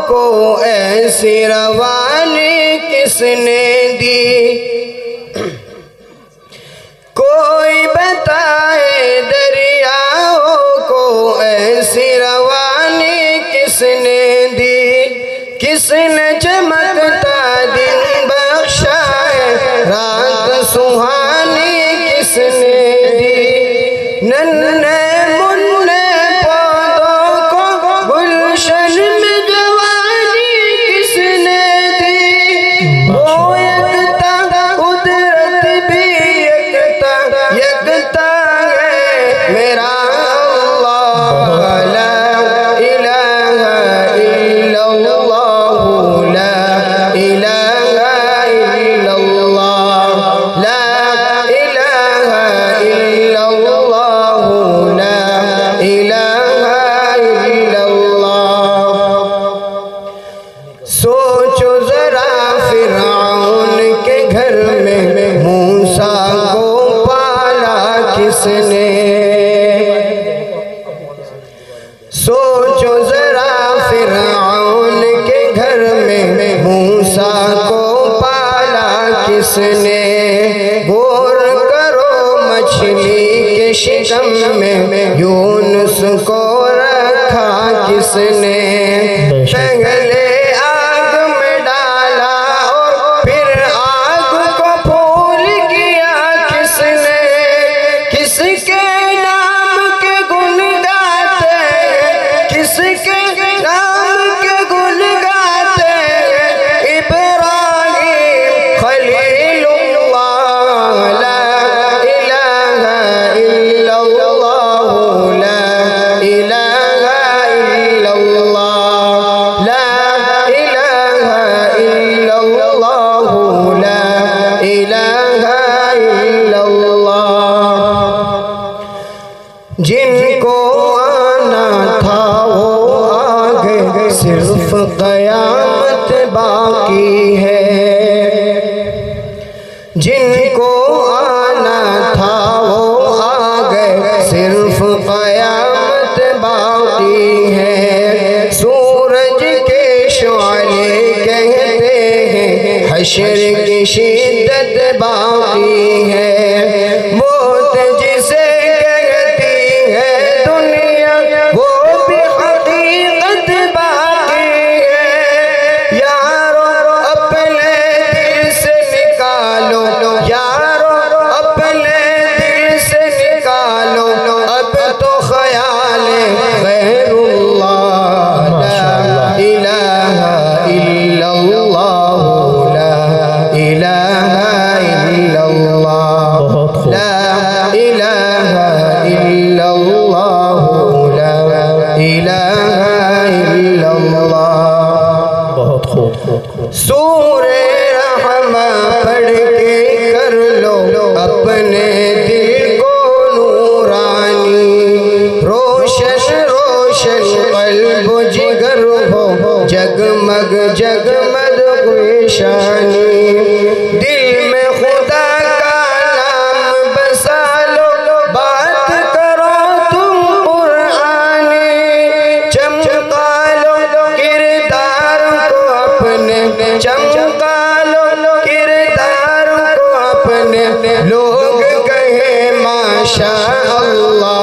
को ऐसी रवानी किसने दी। कोई बताए दरियाओं को ऐसी रवानी किसने दी। किसने चमकता दिन बख्शा है रात सुहानी किसने दी। नन्हे मुन्ने पौधों को गुलशन में जवानी किसने दी। वो यकता कुदरत भी यकता है मेरा अल्लाह। ला इलाहा इल्लल्लाह, ला इलाहा इल्लल्लाह, ला इलाहा इल्लल्लाह, ला इलाहा इल्लल्लाह। सोचो जरा फिरौन के घर में मूसा को पाला किसने। सोचो जरा फिरौन के घर में मूसा को पाला किसने। गौर करो मछली के शिकम में यूनुस को रखा किसने। पहले आग में डाला और फिर आग को फूल किया किसने। किसके नाम के गुण गाते हैं, किसके नाम के गुण गाते हैं। इब्राहिम खलीलुल्लाह, ला इलाहा इल्लल्लाह, ला इलाहा इल्लल्लाह, ला इलाहा इल्लल्लाह, ला इलाहा इल्लल्लाह। जिनको आना था वो आ गए, सिर्फ क़यामत बाकी है। जिनको आना था वो आ गए, सिर्फ क़यामत बाकी है। सूरज के शुआले कहते हैं हश्र की शिद्दत बाकी है। मौत जिसे कहती है दुनिया वो भी हकीकत बाकी है। यारो अपने दिल से निकालो, यारो अपने दिल से निकालो, अब तो ख्याल गैरुल्लाह। ला इलाहा इल्लल्लाह, ला इलाहा इल्लल्लाह, ला इलाहा इल्लल्लाह, ला इलाहा इल्लल्लाह। बहुत खूब। सूरे रहमा पढ़ के कर लो अपने दिल को नूरानी। रोशन रोशन कल्ब जिगर हो, जगमग जगमग गुलशानी। दिल में खुदा का नाम बसा लो, बात करो तुम कुरानी। चमका लो किरदार को अपने, चमका लो किरदार को अपने। लोग कहे माशा अल्लाह,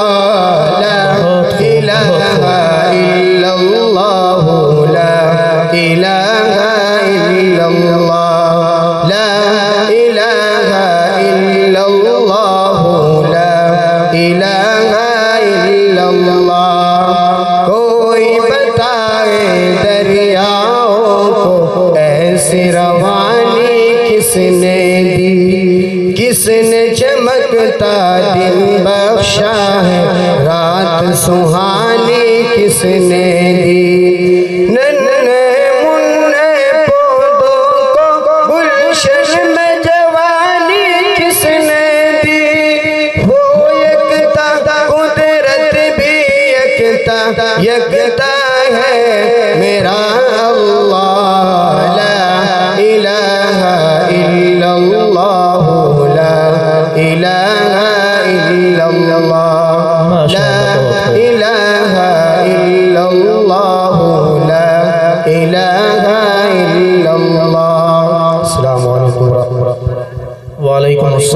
ला इलाहा इल्लल्लाह, ला इलाहा इल्लल्लाह, ला इलाहा इल्लल्लाह, ला इलाहा इल्लल्लाह। कोई बताए दरियाओं को ऐसी रवानी किसने दी। किसने चमकता दिन बख्शा है रात सुहानी किसने दी। नन्हे मुन्ने पौधों को गुलशन में जवानी किसने दी। वो यकता कुदरत भी यकता है मेरा अल्लाह। ला इलाहा इल्लल्लाह, ला इलाहा इल्लल्लाह, ला इलाहा इल्लल्लाह, ला इलाहा वालेकुम अस्सलाम।